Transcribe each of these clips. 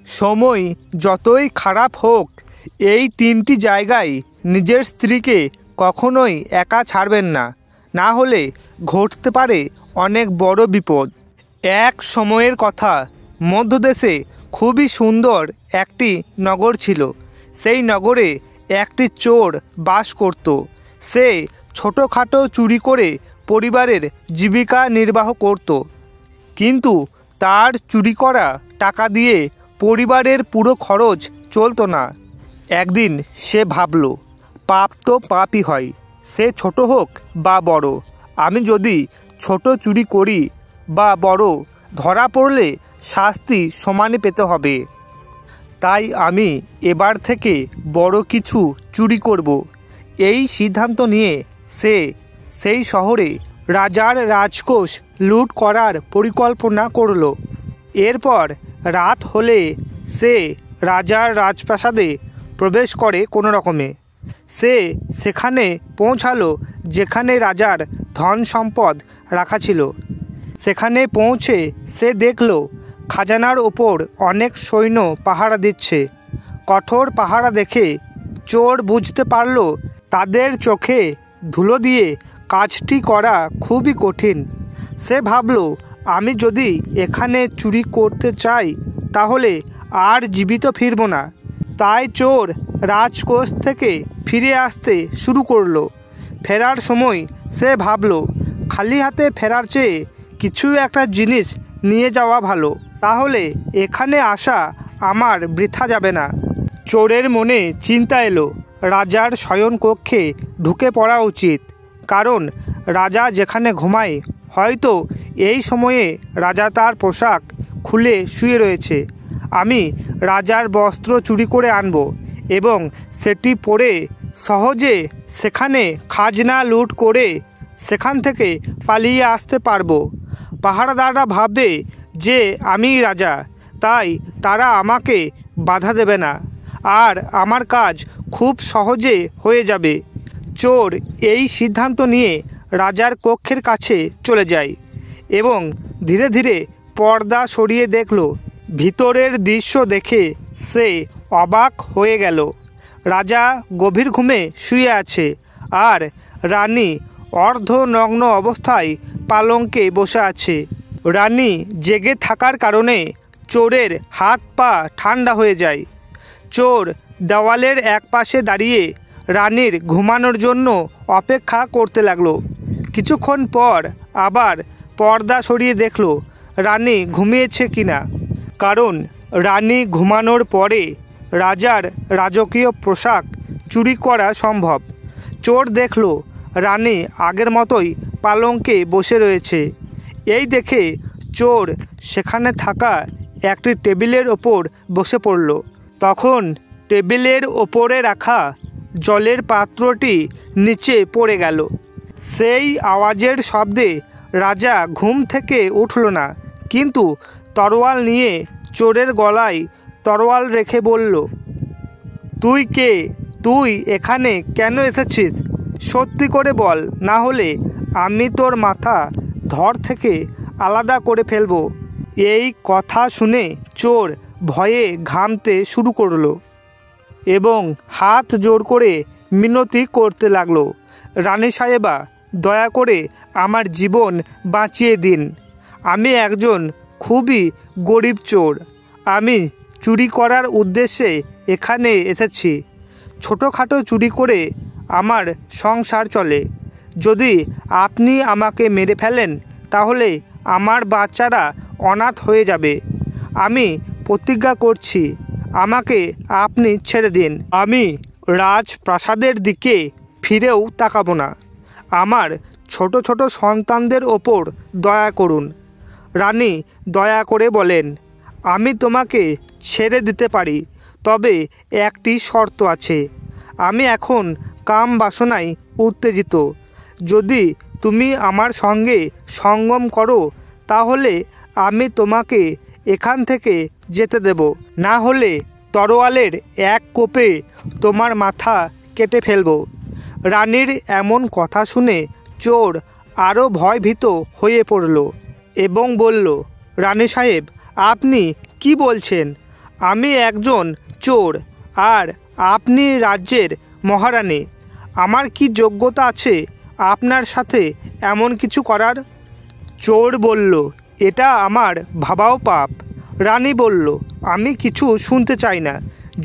সময় যতই খারাপ হোক এই তিনটি জায়গায় নিজের স্ত্রীকে কখনোই একা ছাড়বেন না, না হলে ঘটতে পারে অনেক বড় বিপদ। এক সময়ের কথা, মধ্যদেশে খুবই সুন্দর একটি নগর ছিল। সেই নগরে একটি চোর বাস করত। সে ছোটোখাটো চুরি করে পরিবারের জীবিকা নির্বাহ করত, কিন্তু তার চুরি করা টাকা দিয়ে পরিবারের পুরো খরচ চলতো না। একদিন সে ভাবল, পাপ তো পাপই হয়, সে ছোট হোক বা বড়। আমি যদি ছোট চুরি করি বা বড়, ধরা পড়লে শাস্তি সমানই পেতে হবে। তাই আমি এবার থেকে বড় কিছু চুরি করব। এই সিদ্ধান্ত নিয়ে সে সেই শহরে রাজার রাজকোষ লুট করার পরিকল্পনা করল। এরপর রাত হলে সে রাজার রাজপ্রাসাদে প্রবেশ করে কোনো রকমে। সে সেখানে পৌঁছালো যেখানে রাজার ধন সম্পদ রাখা ছিল। সেখানে পৌঁছে সে দেখল খাজানার ওপর অনেক সৈন্য পাহারা দিচ্ছে। কঠোর পাহারা দেখে চোর বুঝতে পারল তাদের চোখে ধুলো দিয়ে কাজটি করা খুবই কঠিন। সে ভাবল, আমি যদি এখানে চুরি করতে চাই তাহলে আর জীবিত ফিরব না। তাই চোর রাজকোষ থেকে ফিরে আসতে শুরু করলো। ফেরার সময় সে ভাবল, খালি হাতে ফেরার চেয়ে কিছু একটা জিনিস নিয়ে যাওয়া ভালো, তাহলে এখানে আসা আমার বৃথা যাবে না। চোরের মনে চিন্তা এলো, রাজার শয়নকক্ষে ঢুকে পড়া উচিত, কারণ রাজা যেখানে ঘুমায় হয়তো এই সময়ে রাজা তার পোশাক খুলে শুয়ে রয়েছে। আমি রাজার বস্ত্র চুরি করে আনব এবং সেটি পরে সহজে সেখানে খাজনা লুট করে সেখান থেকে পালিয়ে আসতে পারবো। পাহারাদাররা ভাববে যে আমি রাজা, তাই তারা আমাকে বাধা দেবে না আর আমার কাজ খুব সহজে হয়ে যাবে। চোর এই সিদ্ধান্ত নিয়ে রাজার কক্ষের কাছে চলে যায় এবং ধীরে ধীরে পর্দা সরিয়ে দেখল। ভিতরের দৃশ্য দেখে সে অবাক হয়ে গেল। রাজা গভীর ঘুমে শুয়ে আছে আর রানী অর্ধনগ্ন অবস্থায় পালঙ্কে বসে আছে। রানী জেগে থাকার কারণে চোরের হাত পা ঠান্ডা হয়ে যায়। চোর দেওয়ালের এক পাশে দাঁড়িয়ে রানীর ঘুমানোর জন্য অপেক্ষা করতে লাগলো। কিছুক্ষণ পর আবার পর্দা সরিয়ে দেখল রানী ঘুমিয়েছে কিনা, কারণ রানী ঘুমানোর পরে রাজার রাজকীয় পোশাক চুরি করা সম্ভব। চোর দেখল রানী আগের মতোই পালঙ্কে বসে রয়েছে। এই দেখে চোর সেখানে থাকা একটি টেবিলের ওপর বসে পড়ল। তখন টেবিলের ওপরে রাখা জলের পাত্রটি নিচে পড়ে গেল। সেই আওয়াজের শব্দে রাজা ঘুম থেকে উঠল না, কিন্তু তরোয়াল নিয়ে চোরের গলায় তরোয়াল রেখে বলল, তুই কে? তুই এখানে কেন এসেছিস? সত্যি করে বল, না হলে আমি তোর মাথা ধর থেকে আলাদা করে ফেলবো। এই কথা শুনে চোর ভয়ে ঘামতে শুরু করলো এবং হাত জোড় করে মিনতি করতে লাগলো, রানী সাহেবা, দয়া করে আমার জীবন বাঁচিয়ে দিন। আমি একজন খুবই গরিব চোর। আমি চুরি করার উদ্দেশ্যে এখানে এসেছি। ছোটোখাটো চুরি করে আমার সংসার চলে। যদি আপনি আমাকে মেরে ফেলেন তাহলে আমার বাচ্চারা অনাথ হয়ে যাবে। আমি প্রতিজ্ঞা করছি, আমাকে আপনি ছেড়ে দিন। আমি রাজপ্রাসাদের দিকে ফিরেও তাকাবো না। আমার ছোট ছোট সন্তানদের ওপর দয়া করুন। রানী দয়া করে বলেন, আমি তোমাকে ছেড়ে দিতে পারি, তবে একটি শর্ত আছে। আমি এখন কাম বাসনায় উত্তেজিত। যদি তুমি আমার সঙ্গে সঙ্গম করো তাহলে আমি তোমাকে এখান থেকে যেতে দেব, না হলে তরোয়ালের এক কোপে তোমার মাথা কেটে ফেলব। রানীর এমন কথা শুনে চোর আরও ভয়ভীত হয়ে পড়ল এবং বলল, রানী সাহেব, আপনি কি বলছেন? আমি একজন চোর আর আপনি রাজ্যের মহারানী। আমার কি যোগ্যতা আছে আপনার সাথে এমন কিছু করার? চোর বলল, এটা আমার ভাবাও পাপ। রানী বলল, আমি কিছু শুনতে চাই না।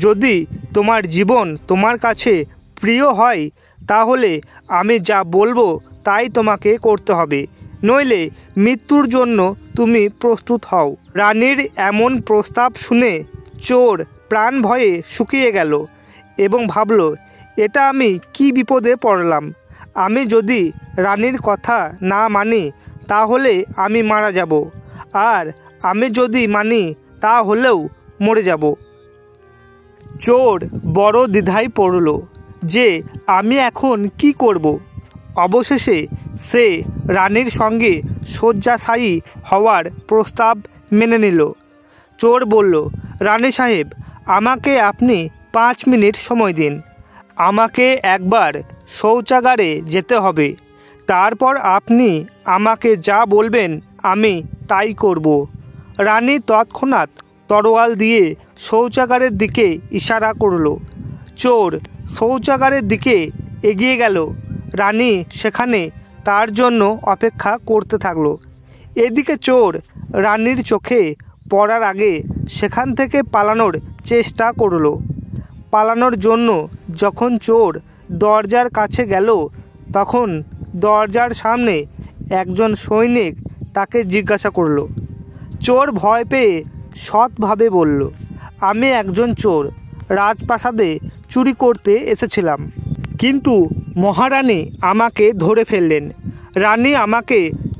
যদি তোমার জীবন তোমার কাছে প্রিয় হয় তাহলে আমি যা বলবো তাই তোমাকে করতে হবে, নইলে মৃত্যুর জন্য তুমি প্রস্তুত হও। রানীর এমন প্রস্তাব শুনে চোর প্রাণ ভয়ে শুকিয়ে গেল এবং ভাবল, এটা আমি কি বিপদে পড়লাম। আমি যদি রানীর কথা না মানি তাহলে আমি মারা যাব, আর আমি যদি মানি তাহলেও মরে যাব। চোর বড় দ্বিধায় পড়ল যে আমি এখন কি করব। অবশেষে সে রানীর সঙ্গে শয্যাশায়ী হওয়ার প্রস্তাব মেনে নিল। চোর বলল, রানী সাহেব, আমাকে আপনি 5 মিনিট সময় দিন। আমাকে একবার শৌচাগারে যেতে হবে। তারপর আপনি আমাকে যা বলবেন আমি তাই করব। রানী তৎক্ষণাৎ তরোয়াল দিয়ে শৌচাগারের দিকে ইশারা করল। চোর শৌচাগারের দিকে এগিয়ে গেল। রানী সেখানে তার জন্য অপেক্ষা করতে থাকলো। এদিকে চোর রানীর চোখে পড়ার আগে সেখান থেকে পালানোর চেষ্টা করল। পালানোর জন্য যখন চোর দরজার কাছে গেল তখন দরজার সামনে একজন সৈনিক তাকে জিজ্ঞাসা করল। চোর ভয় পেয়ে সৎভাবে বলল, আমি একজন চোর, রাজপ্রাসাদে চুরি করতে এসেছিলাম, কিন্তু মহারানী আমাকে ধরে ফেললেন। রানী আমাকে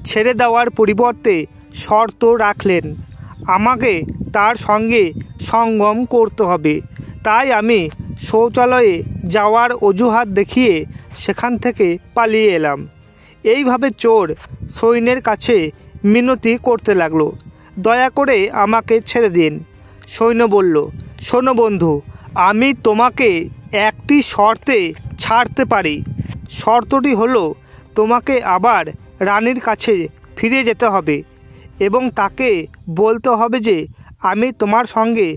ছেড়ে দেওয়ার পরিবর্তে শর্ত রাখলেন, আমাকে তার সঙ্গে সঙ্গম করতে হবে। তাই আমি শৌচালয়ে যাওয়ার অজুহাত দেখিয়ে সেখান থেকে পালিয়ে এলাম। এইভাবে চোর সৈন্যের কাছে মিনতি করতে লাগলো, দয়া করে আমাকে ছেড়ে দিন। সৈন্য বলল, শোনো বন্ধু, আমি তোমাকে একটি শর্তে ছাড়তে পারি। শর্তটি হলো তোমাকে আবার রানীর কাছে ফিরে যেতে হবে এবং তাকে বলতে হবে যে আমি তোমার সঙ্গে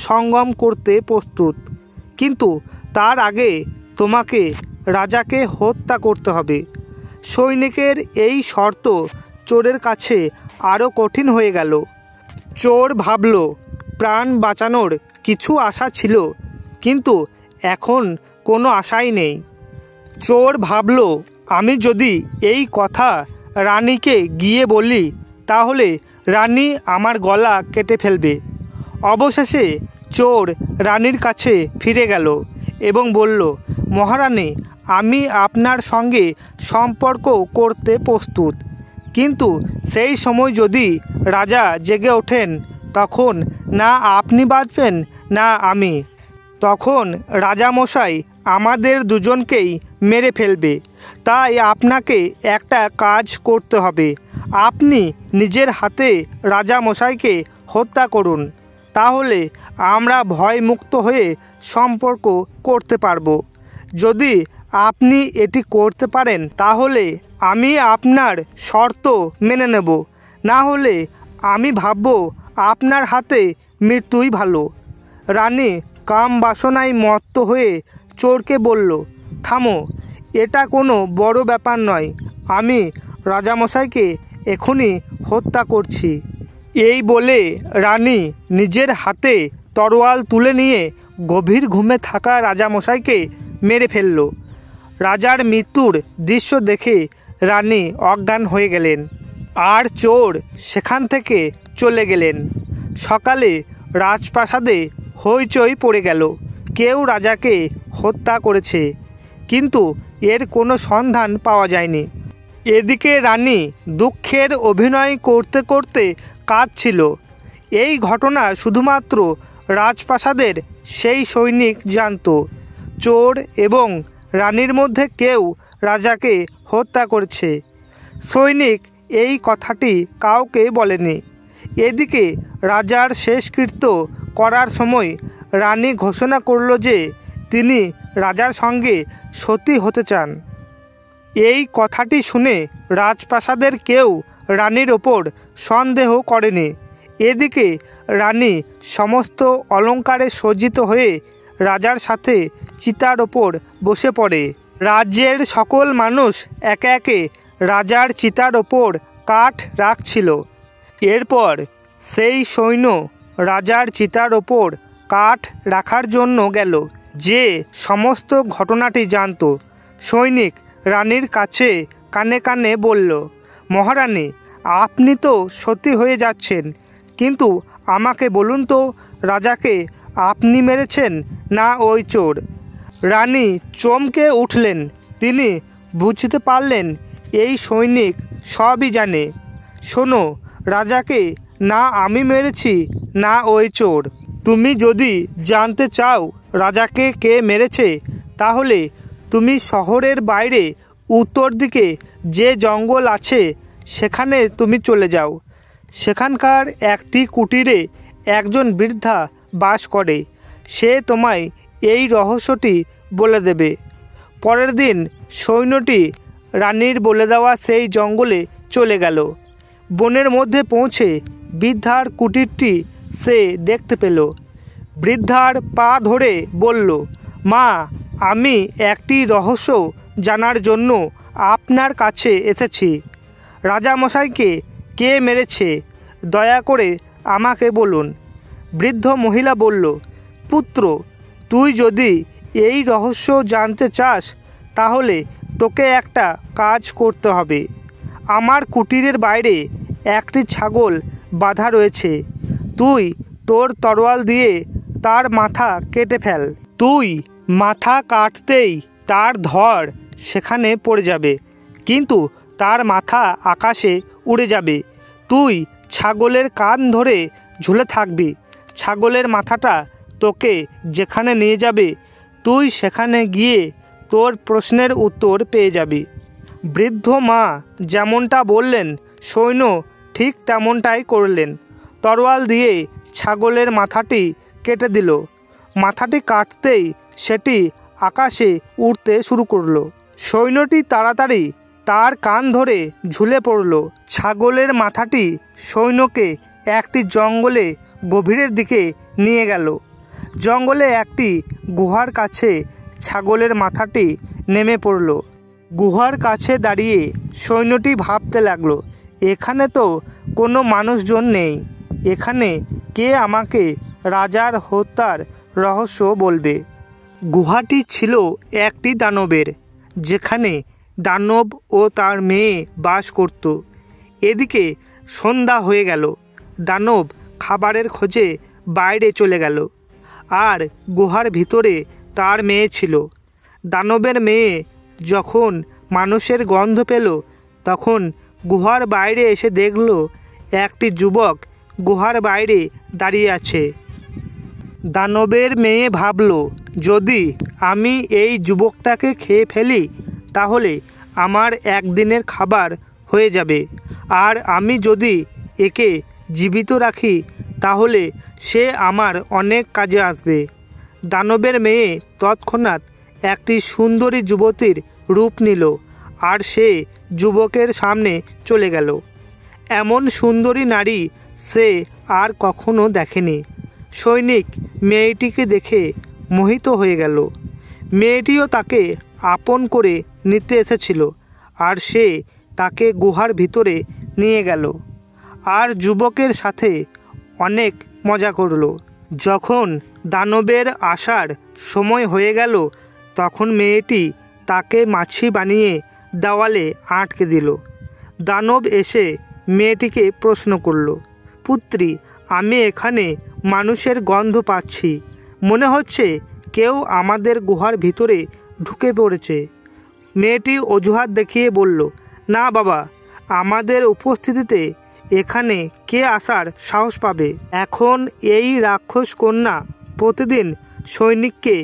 সঙ্গম করতে প্রস্তুত, কিন্তু তার আগে তোমাকে রাজাকে হত্যা করতে হবে। সৈনিকের এই শর্ত চোরের কাছে আরও কঠিন হয়ে গেল। চোর ভাবল, প্রাণ বাঁচানোর কিছু আশা ছিল, কিন্তু এখন কোনো আশাই নেই। চোর ভাবল, আমি যদি এই কথা রানীকে গিয়ে বলি তাহলে রানী আমার গলা কেটে ফেলবে। অবশেষে চোর রানীর কাছে ফিরে গেল এবং বলল, মহারানী, আমি আপনার সঙ্গে সম্পর্ক করতে প্রস্তুত, কিন্তু সেই সময় যদি রাজা জেগে ওঠেন তখন না আপনি বাঁচবেন না আমি। তখন রাজামশাই আমাদের দুজনকেই মেরে ফেলবে। তাই আপনাকে একটা কাজ করতে হবে, আপনি নিজের হাতে রাজামশাইকে হত্যা করুন, তাহলে আমরা ভয়মুক্ত হয়ে সম্পর্ক করতে পারবো। যদি আপনি এটি করতে পারেন তাহলে আমি আপনার শর্ত মেনে নেব, না হলে আমি ভাবব আপনার হাতে মৃত্যুই ভালো। রানী কাম বাসনায় মত্ত হয়ে চোরকে বলল, থামো, এটা কোনো বড় ব্যাপার নয়, আমি রাজামশাইকে এখনই হত্যা করছি। এই বলে রানী নিজের হাতে তরোয়াল তুলে নিয়ে গভীর ঘুমে থাকা রাজামশাইকে মেরে ফেলল। রাজার মৃত্যুর দৃশ্য দেখে রানী অজ্ঞান হয়ে গেলেন আর চোর সেখান থেকে চলে গেলেন। সকালে রাজপ্রাসাদে হইচই পড়ে গেল, কেউ রাজাকে হত্যা করেছে, কিন্তু এর কোনো সন্ধান পাওয়া যায়নি। এদিকে রানী দুঃখের অভিনয় করতে করতে কাঁদছিল। এই ঘটনা শুধুমাত্র রাজপ্রাসাদের সেই সৈনিক জানত। চোর এবং রানীর মধ্যে কেউ রাজাকে হত্যা করেছে। সৈনিক এই কথাটি কাউকে বলেনি। এদিকে রাজার শেষকৃত্য করার সময় রানী ঘোষণা করল যে তিনি রাজার সঙ্গে সতী হতে চান। এই কথাটি শুনে রাজপ্রাসাদের কেউ রানীর ওপর সন্দেহ করেনি এদিকে রানী সমস্ত অলঙ্কারে সজ্জিত হয়ে রাজার সাথে চিতার ওপর বসে পড়ে। রাজ্যের সকল মানুষ একে একে রাজার চিতার ওপর কাঠ রাখছিল। এরপর সেই সৈন্য রাজার চিতার ওপর কাঠ রাখার জন্য গেল। যে সমস্ত ঘটনাটি জানত, সৈনিক রানীর কাছে কানে কানে বলল, মহারানী, আপনি তো সতী হয়ে যাচ্ছেন, কিন্তু আমাকে বলুন তো, রাজাকে আপনি মেরেছেন না ওই চোর? রানী চমকে উঠলেন। তিনি বুঝতে পারলেন এই সৈনিক সবই জানে। শোনো, রাজাকে না আমি মেরেছি না ওই চোর। তুমি যদি জানতে চাও রাজাকে কে মেরেছে, তাহলে তুমি শহরের বাইরে উত্তর দিকে যে জঙ্গল আছে সেখানে তুমি চলে যাও। সেখানকার একটি কুটিরে একজন বৃদ্ধা বাস করে। সে তোমায় এই রহস্যটি বলে দেবে। পরের দিন সৈন্যটি রানীর বলে দেওয়া সেই জঙ্গলে চলে গেল। বনের মধ্যে পৌঁছে বৃদ্ধার কুটিরটি সে দেখতে পেল। বৃদ্ধার পা ধরে বলল, মা, আমি একটি রহস্য জানার জন্য আপনার কাছে এসেছি। রাজামশাইকে কে মেরেছে, দয়া করে আমাকে বলুন। বৃদ্ধ মহিলা বলল, পুত্র, তুই যদি এই রহস্য জানতে চাস তাহলে তোকে একটা কাজ করতে হবে। আমার কুটিরের বাইরে একটি ছাগল বাঁধা রয়েছে। তুই তোর তরোয়াল দিয়ে তার মাথা কেটে ফেল। তুই মাথা কাটতেই তার ধড় সেখানে পড়ে যাবে, কিন্তু তার মাথা আকাশে উড়ে যাবে। তুই ছাগলের কান ধরে ঝুলে থাকবি। ছাগলের মাথাটা তোকে যেখানে নিয়ে যাবে, তুই সেখানে গিয়ে তোর প্রশ্নের উত্তর পেয়ে যাবি। বৃদ্ধ মা যেমনটা বললেন, সৈন্য ঠিক তেমনটাই করলেন। তরোয়াল দিয়ে ছাগলের মাথাটি কেটে দিল। মাথাটি কাটতেই সেটি আকাশে উড়তে শুরু করলো। সৈন্যটি তাড়াতাড়ি তার কান ধরে ঝুলে পড়ল। ছাগলের মাথাটি সৈন্যকে একটি জঙ্গলে গভীরের দিকে নিয়ে গেল। জঙ্গলে একটি গুহার কাছে ছাগলের মাথাটি নেমে পড়ল। গুহার কাছে দাঁড়িয়ে সৈন্যটি ভাবতে লাগলো, এখানে তো কোনো মানুষজন নেই। এখানে কে আমাকে রাজার হত্যার রহস্য বলবে? গুহাটি ছিল একটি দানবের, যেখানে দানব ও তার মেয়ে বাস করত। এদিকে সন্ধ্যা হয়ে গেল। দানব খাবারের খোঁজে বাইরে চলে গেল, আর গুহার ভিতরে তার মেয়ে ছিল। দানবের মেয়ে যখন মানুষের গন্ধ পেল, তখন গুহার বাইরে এসে দেখল একটি যুবক গুহার বাইরে দাঁড়িয়ে আছে। দানবের মেয়ে ভাবল, যদি আমি এই যুবকটাকে খেয়ে ফেলি তাহলে আমার একদিনের খাবার হয়ে যাবে, আর আমি যদি একে জীবিত রাখি তাহলে সে আমার অনেক কাজে আসবে। দানবের মেয়ে তৎক্ষণাৎ একটি সুন্দরী যুবতীর রূপ নিল, আর সে যুবকের সামনে চলে গেল। এমন সুন্দরী নারী সে আর কখনো দেখেনি। সৈনিক মেয়েটিকে দেখে মোহিত হয়ে গেল। মেয়েটিও তাকে আপন করে নিতে এসেছিল, আর সে তাকে গুহার ভিতরে নিয়ে গেল আর যুবকের সাথে অনেক মজা করল। যখন দানবের আসার সময় হয়ে গেল, তখন মেয়েটি তাকে মাছি বানিয়ে দেওয়ালে আটকে দিল। দানব এসে মেয়েটিকে প্রশ্ন করল, পুত্রী, আমি এখানে মানুষের গন্ধ পাচ্ছি। মনে হচ্ছে কেউ আমাদের গুহার ভিতরে ঢুকে পড়েছে। মেয়েটি অজুহাত দেখিয়ে বলল, না বাবা, আমাদের উপস্থিতিতে এখানে কে আসার সাহস পাবে? এখন এই রাক্ষস কন্যা প্রতিদিন সৈনিককে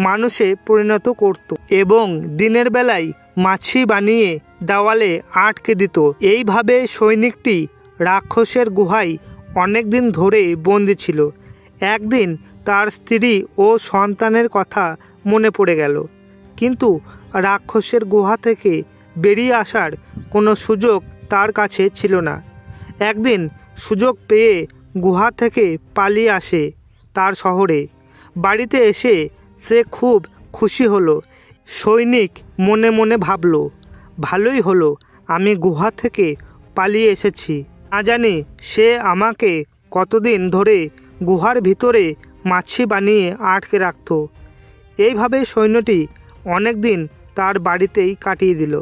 মানুষে পরিণত করত এবং দিনের বেলায় মাছি বানিয়ে দেওয়ালে আটকে দিত। এইভাবে সৈনিকটি রাক্ষসের গুহায় অনেক দিন ধরে বন্দি ছিল। একদিন তার স্ত্রী ও সন্তানের কথা মনে পড়ে গেল, কিন্তু রাক্ষসের গুহা থেকে বেরিয়ে আসার কোনো সুযোগ তার কাছে ছিল না। একদিন সুযোগ পেয়ে গুহা থেকে পালিয়ে আসে তার শহরে। বাড়িতে এসে সে খুব খুশি হলো। সৈনিক মনে মনে ভাবল, ভালোই হলো আমি গুহা থেকে পালিয়ে এসেছি। না জানি সে আমাকে কতদিন ধরে গুহার ভিতরে মাছি বানিয়ে আটকে রাখত। এইভাবে সৈন্যটি অনেক দিন তার বাড়িতেই কাটিয়ে দিল।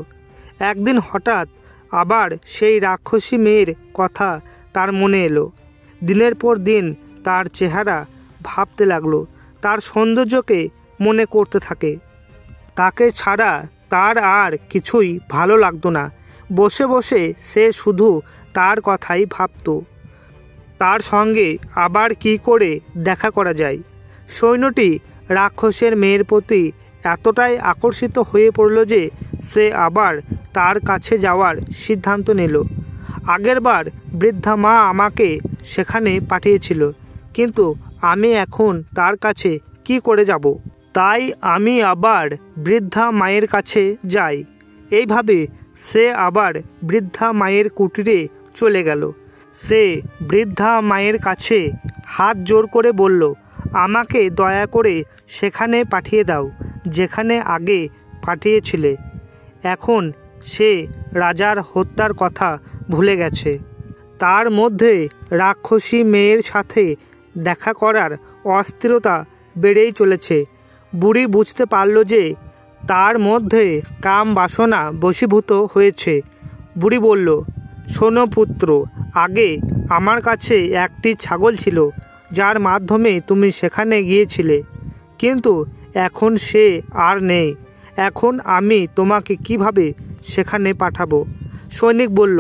একদিন হঠাৎ আবার সেই রাক্ষসী মেয়ের কথা তার মনে এলো। দিনের পর দিন তার চেহারা ভাবতে লাগলো, তার সৌন্দর্যকে মনে করতে থাকে। তাকে ছাড়া তার আর কিছুই ভালো লাগতো না। বসে বসে সে শুধু তার কথাই ভাবত, তার সঙ্গে আবার কি করে দেখা করা যায়। সৈন্যটি রাক্ষসের মেয়ের প্রতি এতটাই আকর্ষিত হয়ে পড়ল যে সে আবার তার কাছে যাওয়ার সিদ্ধান্ত নিল। আগেরবার বৃদ্ধা মা আমাকে সেখানে পাঠিয়েছিল, কিন্তু আমি এখন তার কাছে কি করে যাব? তাই আমি আবার বৃদ্ধা মায়ের কাছে যাই। এইভাবে সে আবার বৃদ্ধা মায়ের কুটিরে চলে গেল। সে বৃদ্ধা মায়ের কাছে হাত জোর করে বলল, আমাকে দয়া করে সেখানে পাঠিয়ে দাও যেখানে আগে পাঠিয়েছিলে। এখন সে রাজার হত্যার কথা ভুলে গেছে। তার মধ্যে রাক্ষসী মেয়ের সাথে দেখা করার অস্থিরতা বেড়েই চলেছে। বুড়ি বুঝতে পারল যে তার মধ্যে কাম বাসনা বশীভূত হয়েছে। বুড়ি বলল, শোনো পুত্র, আগে আমার কাছে একটি ছাগল ছিল যার মাধ্যমে তুমি সেখানে গিয়েছিলে, কিন্তু এখন সে আর নেই। এখন আমি তোমাকে কিভাবে সেখানে পাঠাবো? সৈনিক বলল,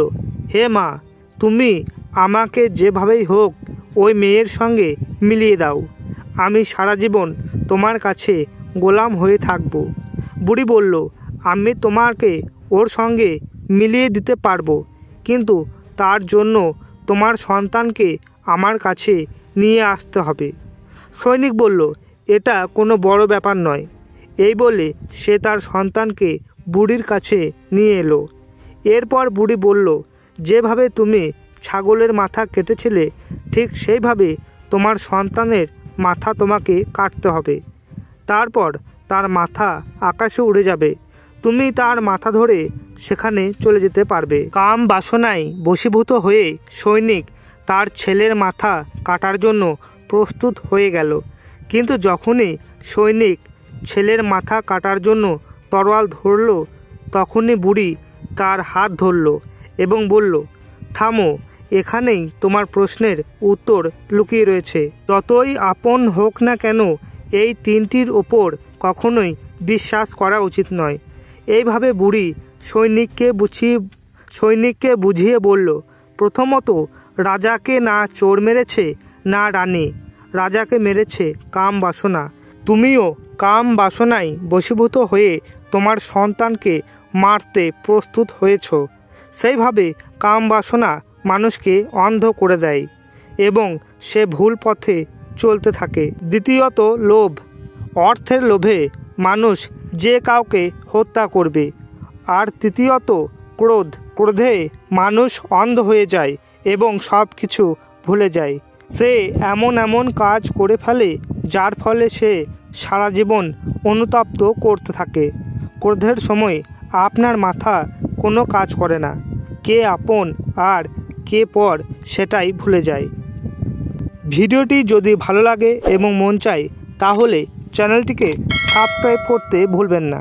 হে মা, তুমি আমাকে যেভাবেই হোক ওই মেয়ের সঙ্গে মিলিয়ে দাও। আমি সারা জীবন তোমার কাছে গোলাম হয়ে থাকব। বুড়ি বলল, আমি তোমাকে ওর সঙ্গে মিলিয়ে দিতে পারবো, কিন্তু তার জন্য তোমার সন্তানকে আমার কাছে নিয়ে আসতে হবে। সৈনিক বলল, এটা কোনো বড় ব্যাপার নয়। এই বলে সে তার সন্তানকে বুড়ির কাছে নিয়ে এলো। এরপর বুড়ি বলল, যেভাবে তুমি ছাগলের মাথা কেটেছিলে ঠিক সেইভাবে তোমার সন্তানের মাথা তোমাকে কাটতে হবে। তারপর তার মাথা আকাশে উড়ে যাবে, তুমি তার মাথা ধরে সেখানে চলে যেতে পারবে। কাম বাসনায় বশীভূত হয়ে সৈনিক তার ছেলের মাথা কাটার জন্য প্রস্তুত হয়ে গেল। কিন্তু যখনই সৈনিক ছেলের মাথা কাটার জন্য তরোয়াল ধরল, তখনই বুড়ি তার হাত ধরল এবং বলল, থামো, এখানেই তোমার প্রশ্নের উত্তর লুকিয়ে রয়েছে। যতই আপন হোক না কেন, এই তিনটির ওপর কখনোই বিশ্বাস করা উচিত নয়। এইভাবে বুড়ি সৈনিককে বুঝিয়ে বলল, প্রথমত, রাজাকে না চোর মেরেছে না রানী, রাজাকে মেরেছে কাম বাসনা। তুমিও কাম বাসনায় বশীভূত হয়ে তোমার সন্তানকে মারতে প্রস্তুত হয়েছ। সেইভাবে কাম বাসনা মানুষকে অন্ধ করে দেয় এবং সে ভুল পথে চলতে থাকে। দ্বিতীয়ত, লোভ। অর্থের লোভে মানুষ যে কাউকে হত্যা করবে। আর তৃতীয়ত, ক্রোধ। ক্রোধে মানুষ অন্ধ হয়ে যায় এবং সব কিছু ভুলে যায়। সে এমন এমন কাজ করে ফেলে যার ফলে সে সারা জীবন অনুতপ্ত করতে থাকে। ক্রোধের সময় আপনার মাথা কোনো কাজ করে না। কে আপন আর কে পর সেটাই ভুলে যায়। ভিডিওটি যদি ভালো লাগে এবং মন চায় তাহলে চ্যানেলটিকে সাবস্ক্রাইব করতে ভুলবেন না।